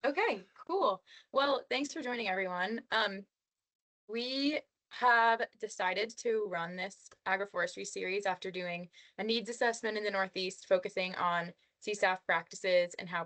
Okay, cool. Well, thanks for joining everyone. We have decided to run this agroforestry series after doing a needs assessment in the Northeast, focusing on CSAF practices and how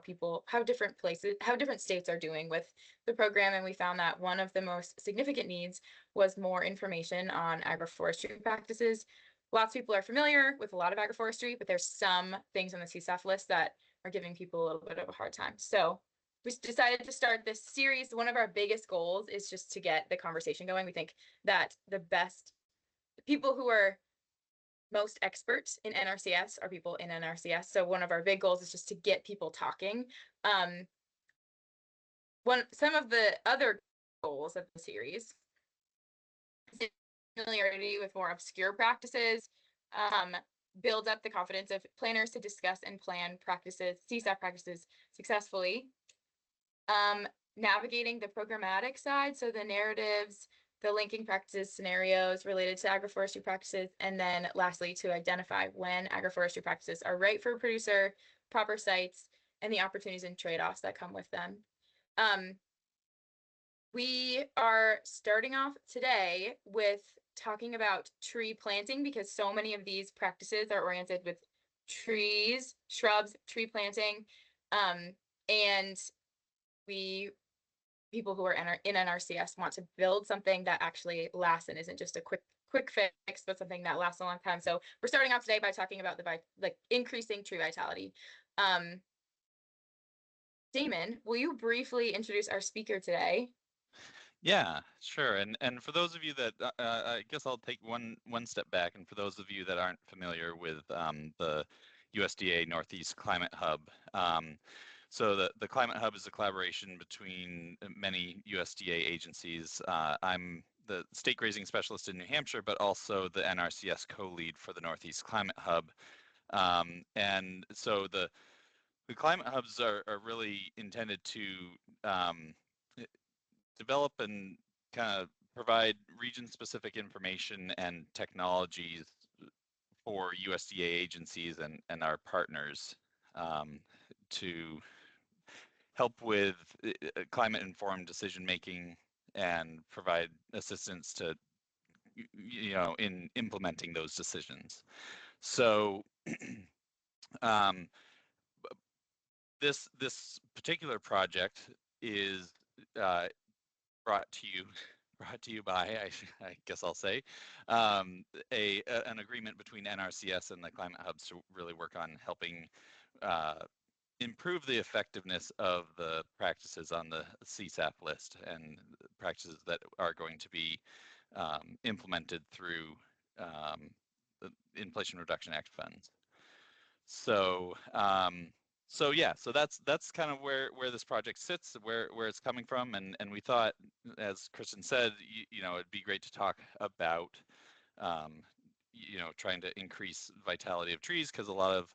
different states are doing with the program. And we found that one of the most significant needs was more information on agroforestry practices. Lots of people are familiar with a lot of agroforestry, but there's some things on the CSAF list that are giving people a little bit of a hard time. So we decided to start this series. One of our biggest goals is just to get the conversation going. We think that the best people who are most experts in NRCS are people in NRCS. So one of our big goals is just to get people talking. Some of the other goals of the series is familiarity with more obscure practices, build up the confidence of planners to discuss and plan CSAF practices successfully. Navigating the programmatic side, so the narratives, the linking practices, scenarios related to agroforestry practices, and then lastly, to identify when agroforestry practices are right for a producer, proper sites, and the opportunities and trade-offs that come with them. We are starting off today with talking about tree planting because so many of these practices are oriented with trees, shrubs, tree planting, and people who are in NRCS want to build something that actually lasts and isn't just a quick fix, but something that lasts a long time. So we're starting off today by talking about the increasing tree vitality. Damon, will you briefly introduce our speaker today? Yeah, sure. And for those of you that I guess I'll take one step back, and for those of you that aren't familiar with the USDA Northeast Climate Hub. So the Climate Hub is a collaboration between many USDA agencies. I'm the state grazing specialist in New Hampshire, but also the NRCS co-lead for the Northeast Climate Hub. And so the climate hubs are really intended to develop and kind of provide region-specific information and technologies for USDA agencies and our partners to help with climate-informed decision-making and provide assistance to, in implementing those decisions. So this particular project is brought to you by, I guess I'll say, an agreement between NRCS and the Climate Hubs to really work on helping improve the effectiveness of the practices on the CSAF list and practices that are going to be implemented through the Inflation Reduction Act funds. So so that's kind of where this project sits, where it's coming from, and we thought, as Kristen said, it'd be great to talk about trying to increase vitality of trees, because a lot of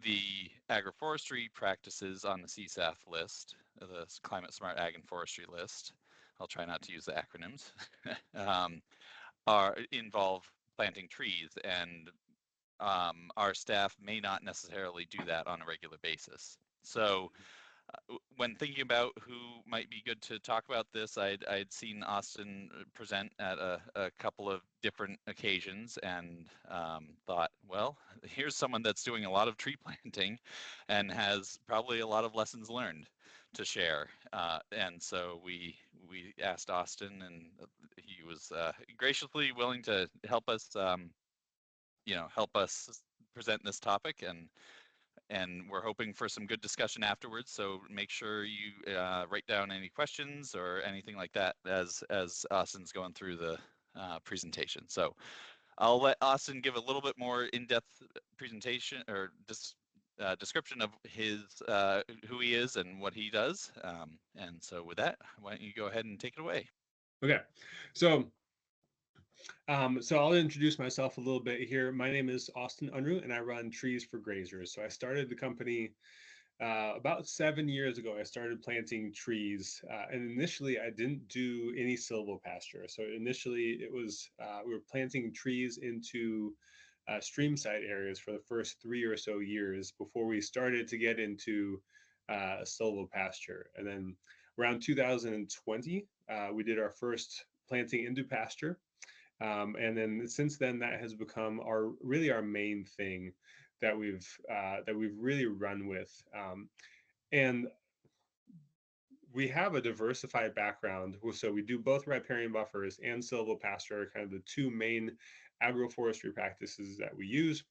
the agroforestry practices on the CSAF list, the Climate Smart Ag and Forestry list, I'll try not to use the acronyms, involve planting trees, and our staff may not necessarily do that on a regular basis. So when thinking about who might be good to talk about this, I'd seen Austin present at a couple of different occasions and thought, well, here's someone that's doing a lot of tree planting and has probably a lot of lessons learned to share. And so we asked Austin, and he was graciously willing to help us help us present this topic, and we're hoping for some good discussion afterwards. So make sure you write down any questions or anything like that as Austin's going through the presentation. So I'll let Austin give a little bit more in-depth presentation or description of his who he is and what he does. And so with that, why don't you go ahead and take it away? Okay, so I'll introduce myself a little bit here. My name is Austin Unruh, and I run Trees for Grazers. So I started the company about 7 years ago. I started planting trees, and initially I didn't do any silvopasture. So initially it was we were planting trees into stream side areas for the first 3 or so years before we started to get into silvopasture. And then around 2020, we did our first planting into pasture. And then since then, that has become our main thing that we've really run with. And we have a diversified background. So we do both riparian buffers and silvopasture, kind of the two main agroforestry practices that we use.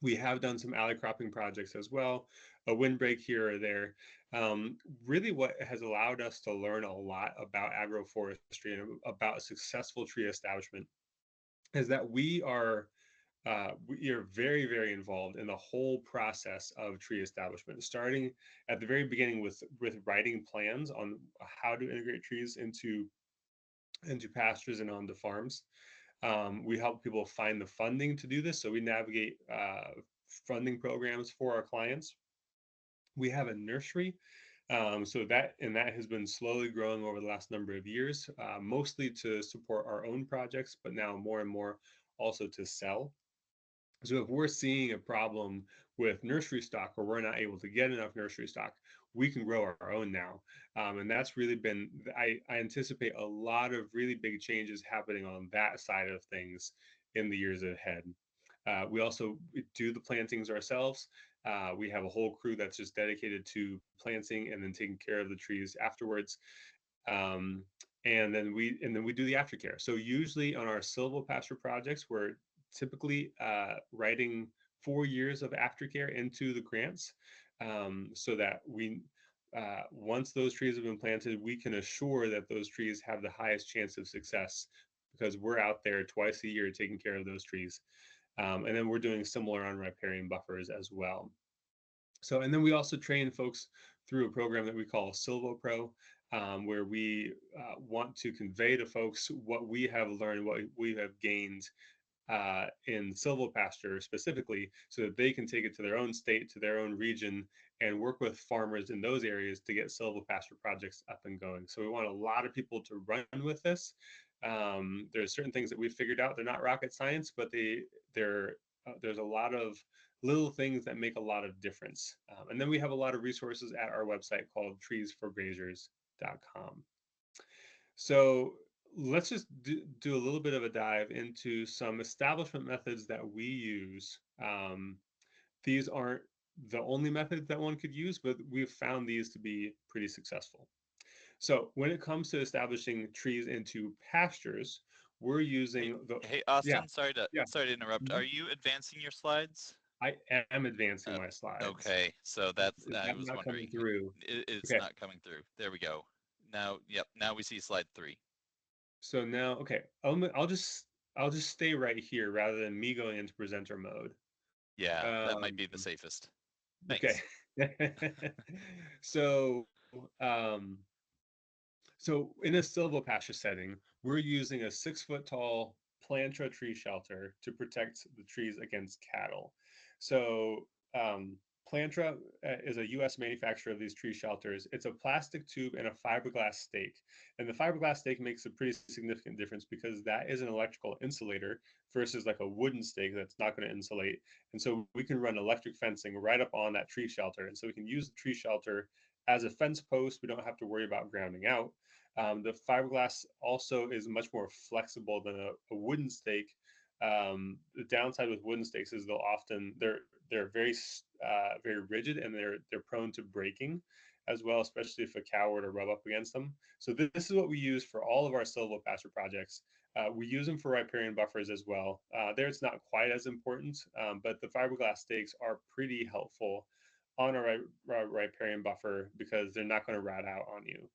We have done some alley cropping projects as well, a windbreak here or there. Really, what has allowed us to learn a lot about agroforestry and about successful tree establishment is that we are very, very involved in the whole process of tree establishment, starting at the very beginning with writing plans on how to integrate trees into pastures and onto farms. We help people find the funding to do this, so we navigate funding programs for our clients. We have a nursery, so that has been slowly growing over the last number of years, mostly to support our own projects, but now more and more also to sell. So if we're seeing a problem with nursery stock or we're not able to get enough nursery stock, we can grow our own now. And that's really been, I anticipate a lot of really big changes happening on that side of things in the years ahead. We also do the plantings ourselves. We have a whole crew that's just dedicated to planting and then taking care of the trees afterwards. Um, and then we do the aftercare. So usually on our silvopasture projects, we're typically writing 4 years of aftercare into the grants, so that we once those trees have been planted, we can assure that those trees have the highest chance of success because we're out there twice a year taking care of those trees. And then we're doing similar on riparian buffers as well. So, and then we also train folks through a program that we call SilvoPro, where we want to convey to folks what we have learned, what we have gained in silvopasture specifically, so that they can take it to their own state, to their own region, and work with farmers in those areas to get silvopasture projects up and going. So we want a lot of people to run with this. There's certain things that we've figured out. They're not rocket science, but there's a lot of little things that make a lot of difference. And then we have a lot of resources at our website called treesforgrazers.com. So let's just do a little bit of a dive into some establishment methods that we use. These aren't the only methods that one could use, but we've found these to be pretty successful. So when it comes to establishing trees into pastures, we're using the Hey, yeah, Austin, sorry to yeah. interrupt. Are you advancing your slides? I am advancing Uh, my slides. okay, so that's Is I that was not coming wondering. through? It's Okay, not coming through. There we go. Now, yep, now we see slide 3. so now, okay, I'll just stay right here rather than me going into presenter mode. Yeah, that might Um, be the safest. okay. Thanks. So, um, so in a silvopasture setting, we're using a 6-foot tall plantra tree shelter to protect the trees against cattle. So Plantra is a U.S. manufacturer of these tree shelters. It's a plastic tube and a fiberglass stake. And the fiberglass stake makes a pretty significant difference because that is an electrical insulator versus like a wooden stake that's not going to insulate. And so we can run electric fencing right up on that tree shelter. And so we can use the tree shelter as a fence post. We don't have to worry about grounding out. The fiberglass also is much more flexible than a wooden stake. The downside with wooden stakes is they're very rigid and they're prone to breaking as well, especially if a cow were to rub up against them. So this is what we use for all of our silvopasture projects. We use them for riparian buffers as well. There it's not quite as important, but the fiberglass stakes are pretty helpful on a riparian buffer because they're not going to rot out on you,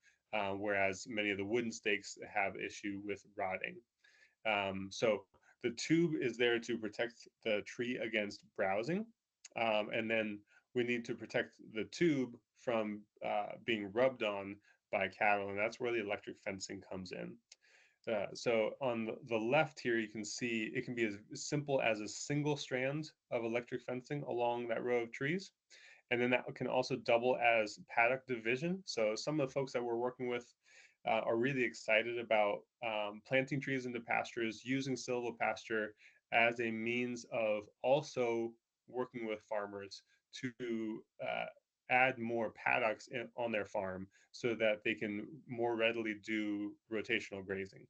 whereas many of the wooden stakes have issue with rotting. So the tube is there to protect the tree against browsing, and then we need to protect the tube from being rubbed on by cattle, and that's where the electric fencing comes in. So on the left here, you can see it can be as simple as a single strand of electric fencing along that row of trees. And then that can also double as paddock division. So some of the folks that we're working with are really excited about planting trees into pastures, using silvopasture as a means of also working with farmers to add more paddocks on their farm so that they can more readily do rotational grazing.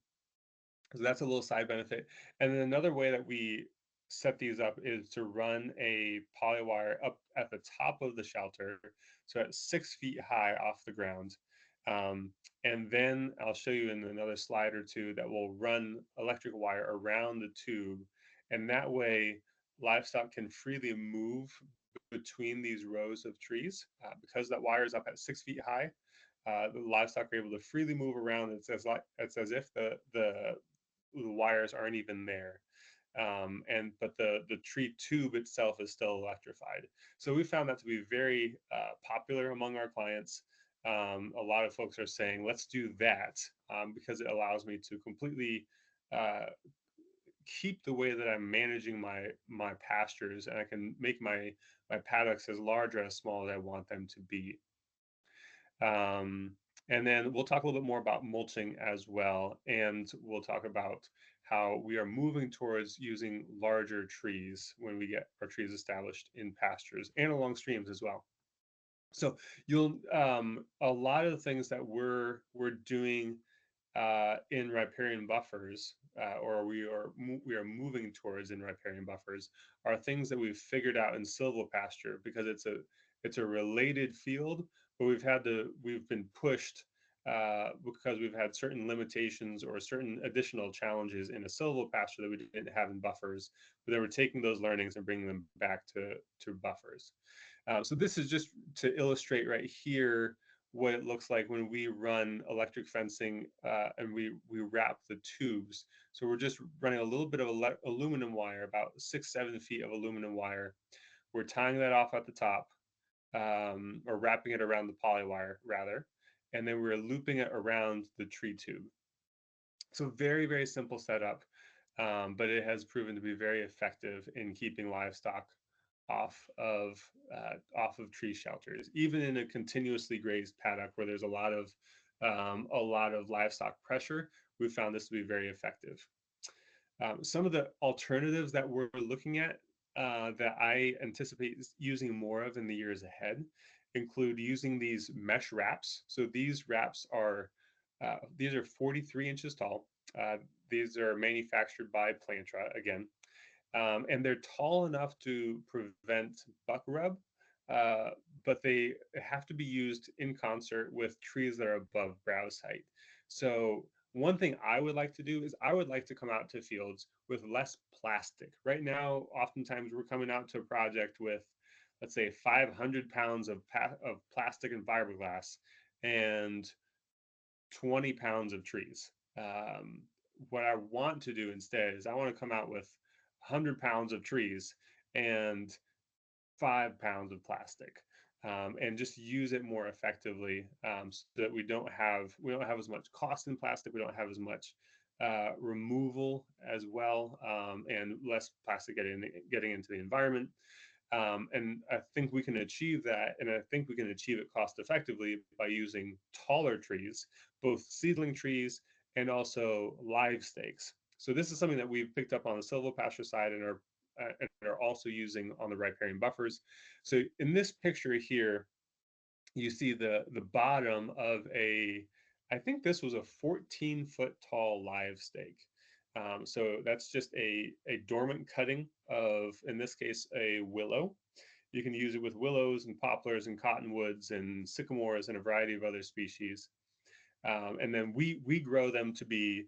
So that's a little side benefit. And then another way that we set these up is to run a polywire up at the top of the shelter, so at 6 feet high off the ground. Um, and then I'll show you in another slide or two that will run electric wire around the tube. And that way, livestock can freely move between these rows of trees because that wire is up at 6 feet high. The livestock are able to freely move around. It's as if the wires aren't even there. But the tree tube itself is still electrified. So we found that to be very popular among our clients. A lot of folks are saying, let's do that because it allows me to completely keep the way that I'm managing my pastures, and I can make my paddocks as large or as small as I want them to be. And then we'll talk a little bit more about mulching as well. And we'll talk about how we are moving towards using larger trees when we get our trees established in pastures and along streams as well. So you'll a lot of the things that we're doing in riparian buffers, or we are moving towards in riparian buffers, are things that we've figured out in silvopasture because it's a related field, but we've been pushed because we've had certain limitations or certain additional challenges in a silvopasture that we didn't have in buffers. But then we're taking those learnings and bringing them back to buffers. So this is just to illustrate right here what it looks like when we run electric fencing and we wrap the tubes. So we're just running a little bit of aluminum wire, about 6-7 feet of aluminum wire. We're tying that off at the top, or wrapping it around the poly wire rather, and then we're looping it around the tree tube. So very, very simple setup, but it has proven to be very effective in keeping livestock off of tree shelters, even in a continuously grazed paddock where there's a lot of livestock pressure. We found this to be very effective. Some of the alternatives that we're looking at that I anticipate using more of in the years ahead include using these mesh wraps. So these wraps are 43 inches tall. These are manufactured by Plantra again. And they're tall enough to prevent buck rub, but they have to be used in concert with trees that are above browse height. So one thing I would like to do is I would like to come out to fields with less plastic. Right now, oftentimes we're coming out to a project with, let's say, 500 pounds of plastic and fiberglass and 20 pounds of trees. What I want to do instead is I want to come out with 100 pounds of trees and 5 pounds of plastic, and just use it more effectively, so that we don't have as much cost in plastic. We don't have as much removal as well, and less plastic getting into the environment. And I think we can achieve that, and I think we can achieve it cost effectively by using taller trees, both seedling trees and also live stakes. So this is something that we've picked up on the silvopasture side and are also using on the riparian buffers. So in this picture here, you see the bottom of I think this was a 14-foot tall live stake. So that's just a dormant cutting of, in this case, a willow. You can use it with willows and poplars and cottonwoods and sycamores and a variety of other species. And then we grow them to be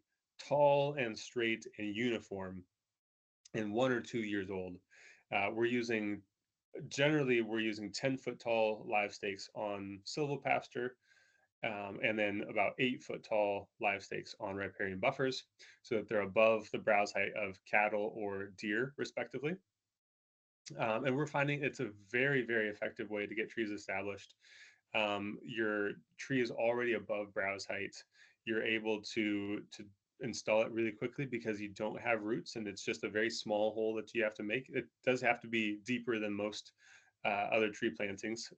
tall and straight and uniform and 1 or 2 years old. Generally we're using 10-foot tall live stakes on silvopasture, and then about 8-foot tall live stakes on riparian buffers, so that they're above the browse height of cattle or deer, respectively. And we're finding it's a very, very effective way to get trees established. Your tree is already above browse height. You're able to install it really quickly because you don't have roots, and it's just a very small hole that you have to make. It does have to be deeper than most other tree plantings,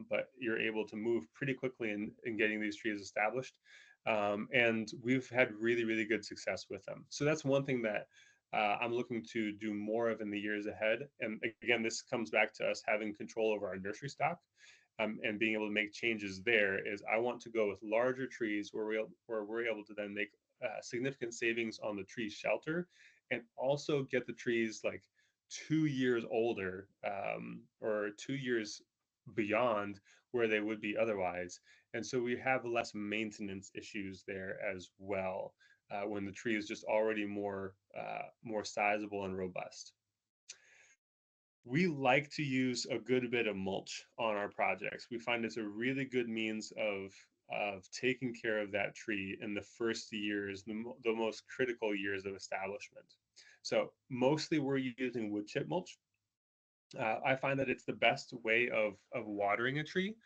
but you're able to move pretty quickly in getting these trees established. And we've had really, really good success with them. So that's one thing that I'm looking to do more of in the years ahead. And again, this comes back to us having control over our nursery stock. and being able to make changes there is I want to go with larger trees where we're able to then make significant savings on the tree shelter, and also get the trees like 2 years older, or 2 years beyond where they would be otherwise. And so we have less maintenance issues there as well, when the tree is just already more sizable and robust. We like to use a good bit of mulch on our projects. We find it's a really good means of taking care of that tree in the first years, the most critical years of establishment. So mostly we're using wood chip mulch. I find that it's the best way of watering a tree,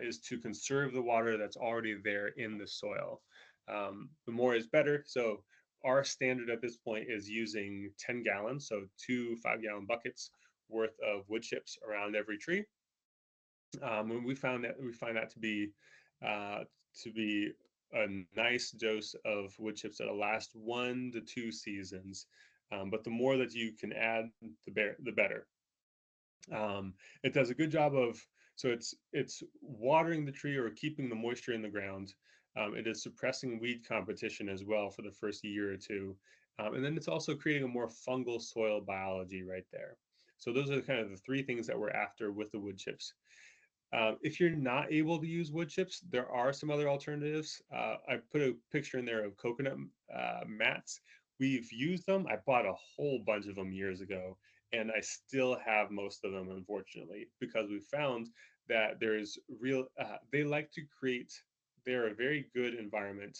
is to conserve the water that's already there in the soil. The more is better. So our standard at this point is using 10 gallons, so 2 5-gallon buckets worth of wood chips around every tree. And we find that to be a nice dose of wood chips that'll last 1 to 2 seasons. But the more that you can add, the better. It does a good job of, so it's watering the tree or keeping the moisture in the ground. It is suppressing weed competition as well for the first year or two. And then it's also creating a more fungal soil biology right there. So those are kind of the three things that we're after with the wood chips. If you're not able to use wood chips, there are some other alternatives. I put a picture in there of coconut mats. We've used them. I bought a whole bunch of them years ago, and I still have most of them, unfortunately, because we found that there's they like to create, they're a very good environment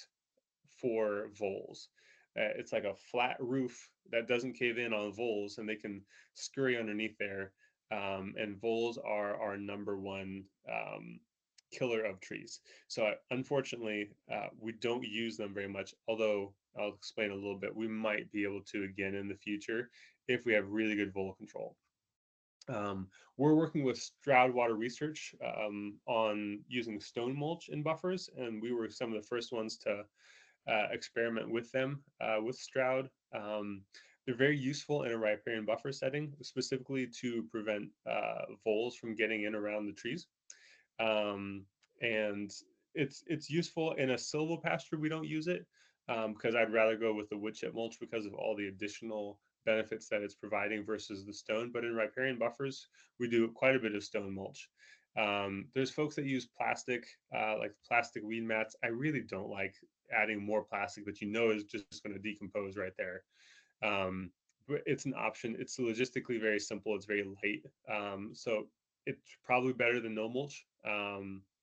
for voles. It's like a flat roof that doesn't cave in on voles, and they can scurry underneath there. And voles are our number one killer of trees. So unfortunately, we don't use them very much, although I'll explain a little bit. We might be able to again in the future if we have really good vole control. We're working with Stroud Water Research on using stone mulch in buffers, and we were some of the first ones to experiment with them with Stroud. They're very useful in a riparian buffer setting, specifically to prevent voles from getting in around the trees. And it's useful in a silvopasture. We don't use it because I'd rather go with the wood chip mulch because of all the additional benefits that it's providing versus the stone. But in riparian buffers, we do quite a bit of stone mulch. There's folks that use plastic, like plastic weed mats. I really don't like adding more plastic that you know is just going to decompose right there. But it's an option. It's logistically very simple. It's very light. So it's probably better than no mulch,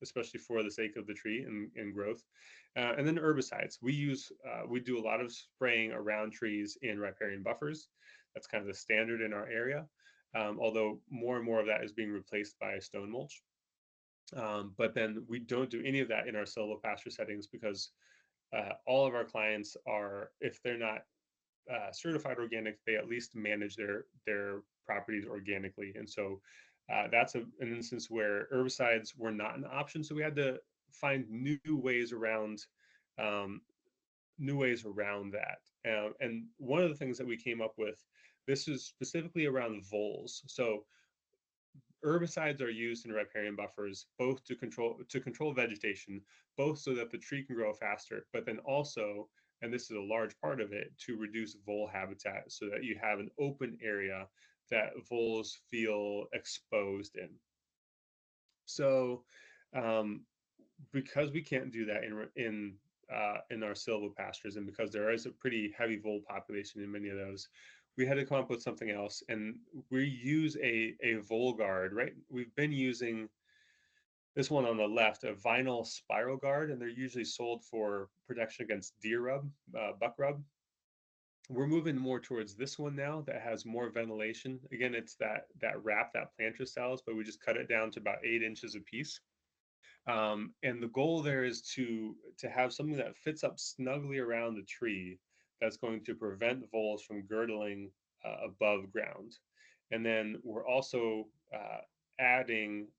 especially for the sake of the tree and growth. And then herbicides. We do a lot of spraying around trees in riparian buffers. That's kind of the standard in our area. Although more and more of that is being replaced by stone mulch. But then we don't do any of that in our silvopasture settings because all of our clients are, if they're not certified organic, they at least manage their properties organically. And so that's an instance where herbicides were not an option. So we had to find new ways around that. And one of the things that we came up with, this is specifically around voles. So herbicides are used in riparian buffers both to control vegetation, both so that the tree can grow faster, but then also, and this is a large part of it, to reduce vole habitat so that you have an open area that voles feel exposed in. So because we can't do that in our silvopastures, and because there is a pretty heavy vole population in many of those, we had to come up with something else, and we use a vole guard, right? We've been using this one on the left, a vinyl spiral guard, and they're usually sold for protection against deer rub, buck rub. We're moving more towards this one now that has more ventilation. Again, it's that wrap, that planter cells, but we just cut it down to about 8 inches a piece. And the goal there is to have something that fits up snugly around the tree that's going to prevent voles from girdling above ground. And then we're also adding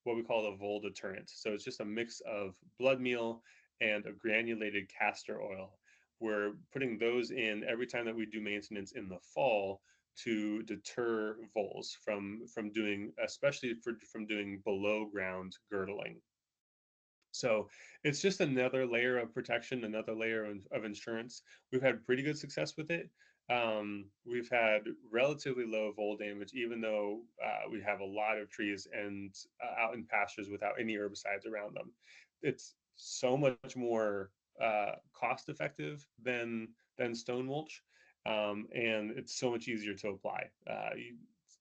what we call a vole deterrent. So it's just a mix of blood meal and a granulated castor oil. We're putting those in every time that we do maintenance in the fall to deter voles from doing, especially from doing below ground girdling. So it's just another layer of protection, another layer of insurance. We've had pretty good success with it. We've had relatively low vole damage, even though we have a lot of trees and out in pastures without any herbicides around them. It's so much more cost effective than stone mulch, and it's so much easier to apply.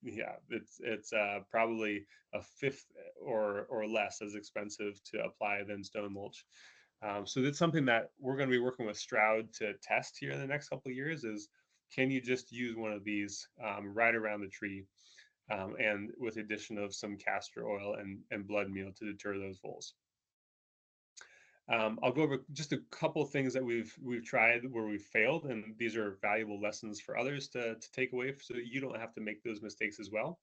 Yeah, it's probably a fifth or less as expensive to apply than stone mulch. So that's something that we're going to be working with Stroud to test here in the next couple of years is, can you just use one of these right around the tree, and with the addition of some castor oil and blood meal to deter those voles. I'll go over just a couple things that we've tried where we've failed, and these are valuable lessons for others to take away so that you don't have to make those mistakes as well.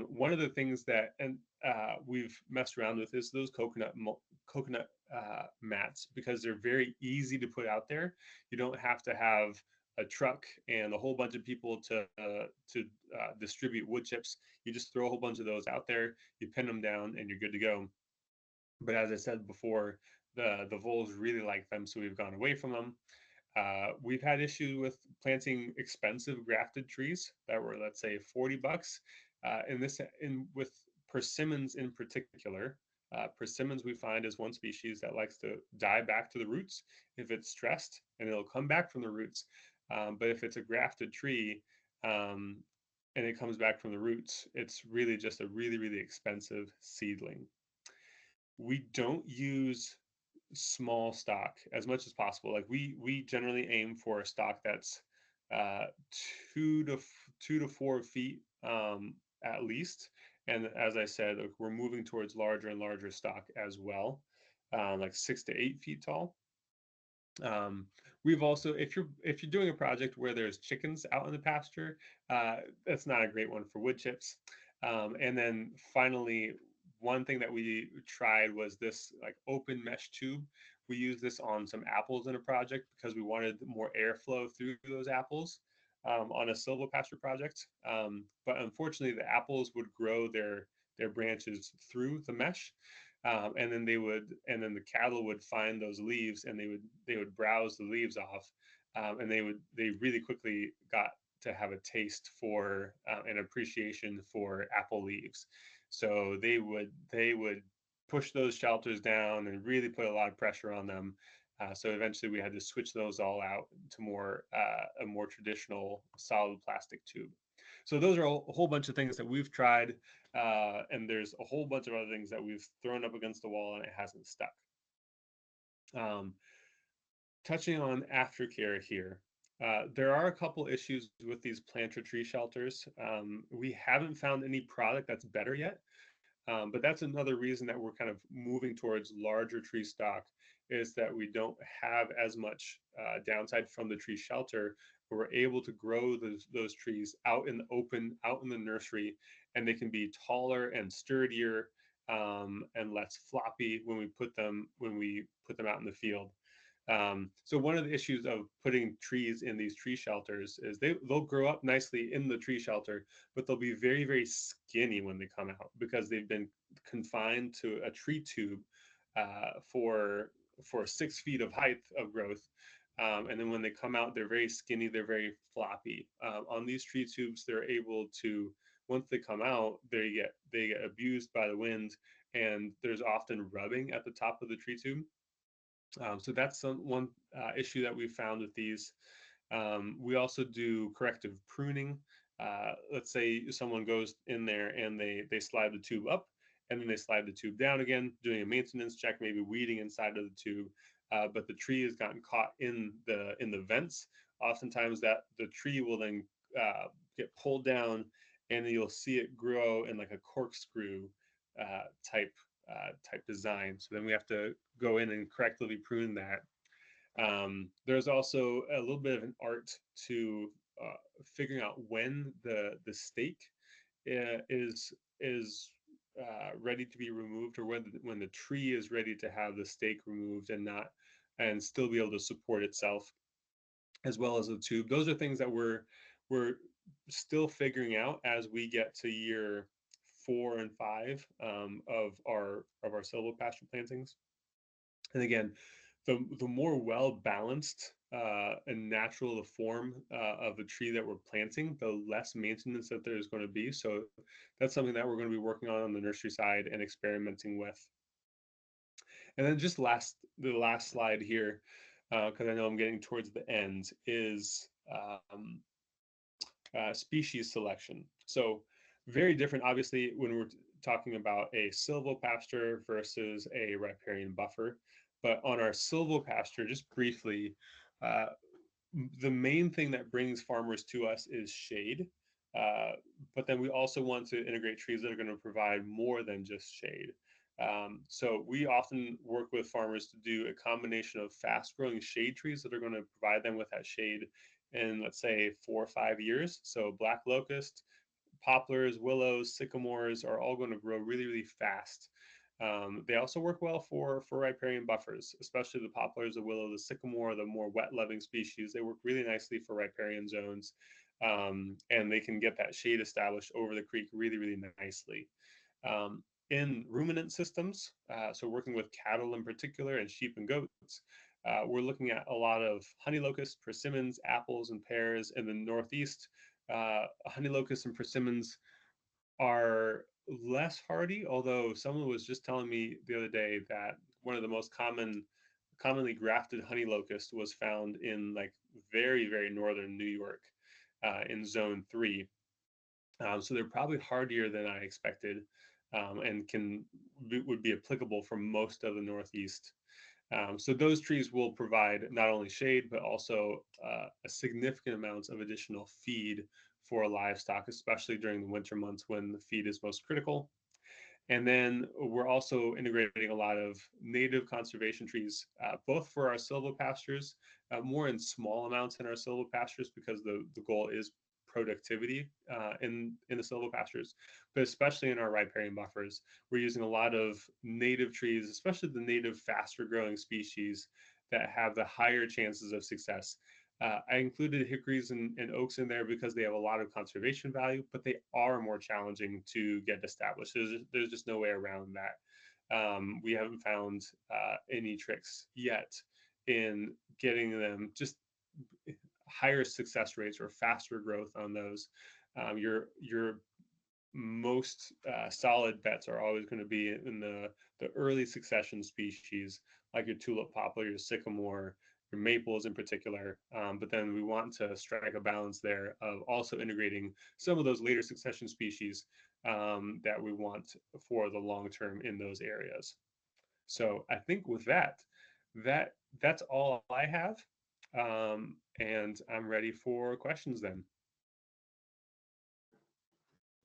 One of the things that we've messed around with is those coconut mats, because they're very easy to put out there. You don't have to have a truck and a whole bunch of people to distribute wood chips. You just throw a whole bunch of those out there, you pin them down, and you're good to go. But as I said before, the voles really like them, so we've gone away from them. We've had issues with planting expensive grafted trees that were, let's say, $40. With persimmons in particular, persimmons we find is one species that likes to die back to the roots if it's stressed, and it'll come back from the roots. But if it's a grafted tree, and it comes back from the roots, it's really just a really, really expensive seedling. We don't use small stock as much as possible. Like we generally aim for a stock that's uh, 2 to 4 feet at least. And as I said, we're moving towards larger and larger stock as well, like 6 to 8 feet tall. We've also, if you're doing a project where there's chickens out in the pasture, that's not a great one for wood chips. And then finally, one thing that we tried was this like open mesh tube. We used this on some apples in a project because we wanted more airflow through those apples on a silvopasture project. But unfortunately, the apples would grow their branches through the mesh, and then the cattle would find those leaves, and they would browse the leaves off, and they really quickly got to have a taste for an appreciation for apple leaves. So they would push those shelters down and really put a lot of pressure on them. So eventually we had to switch those all out to a more traditional solid plastic tube. So those are a whole bunch of things that we've tried, and there's a whole bunch of other things that we've thrown up against the wall and it hasn't stuck. Touching on aftercare here, there are a couple issues with these planter tree shelters. We haven't found any product that's better yet. But that's another reason that we're kind of moving towards larger tree stock, is that we don't have as much downside from the tree shelter. We're able to grow those trees out in the open, out in the nursery, and they can be taller and sturdier, and less floppy when we put them out in the field. So one of the issues of putting trees in these tree shelters is they'll grow up nicely in the tree shelter, but they'll be very, very skinny when they come out because they've been confined to a tree tube for 6 feet of height of growth. And then when they come out, they're very skinny, they're very floppy. On these tree tubes, they're able to, once they come out, they get abused by the wind, and there's often rubbing at the top of the tree tube. So that's one issue that we found with these. We also do corrective pruning. Let's say someone goes in there and they slide the tube up, and then they slide the tube down again, doing a maintenance check, maybe weeding inside of the tube, but the tree has gotten caught in the vents. Oftentimes that the tree will then get pulled down, and you'll see it grow in like a corkscrew type design. So then we have to go in and correctly prune that. There's also a little bit of an art to figuring out when the stake is ready to be removed, or when the tree is ready to have the stake removed and still be able to support itself, as well as the tube. Those are things that we're we're still figuring out as we get to year 4 and 5 of our silvopasture plantings. And again, the more well balanced and natural the form of a tree that we're planting, the less maintenance that there's going to be. So that's something that we're going to be working on the nursery side and experimenting with. And then just the last slide here, because I know I'm getting towards the end, is species selection. So very different, obviously, when we're talking about a silvopasture versus a riparian buffer. But on our silvopasture, just briefly, uh, the main thing that brings farmers to us is shade. Uh, but then we also want to integrate trees that are going to provide more than just shade. So we often work with farmers to do a combination of fast growing shade trees that are going to provide them with that shade in, let's say, 4 or 5 years. So black locust, poplars, willows, sycamores are all going to grow really, really fast. They also work well for riparian buffers, especially the poplars, the willow, the sycamore, the more wet-loving species. They work really nicely for riparian zones, and they can get that shade established over the creek really, really nicely. In ruminant systems, so working with cattle in particular and sheep and goats, we're looking at a lot of honey locust, persimmons, apples, and pears in the Northeast. Honey locusts and persimmons are less hardy, although someone was just telling me the other day that one of the most commonly grafted honey locust was found in like very, very northern New York in zone 3. So they're probably hardier than I expected, and would be applicable for most of the Northeast. So those trees will provide not only shade, but also a significant amounts of additional feed for livestock, especially during the winter months when the feed is most critical. And then we're also integrating a lot of native conservation trees, both for our silvopastures, more in small amounts in our silvopastures because the goal is productivity in the silvopastures, but especially in our riparian buffers, we're using a lot of native trees, especially the native faster growing species that have the higher chances of success. I included hickories and oaks in there because they have a lot of conservation value, but they are more challenging to get established. There's just no way around that. We haven't found any tricks yet in getting them just higher success rates or faster growth on those. Your most solid bets are always going to be in the early succession species, like your tulip poplar, your sycamore, your maples in particular. But then we want to strike a balance there of also integrating some of those later succession species that we want for the long term in those areas. So I think with that's all I have. And I'm ready for questions then.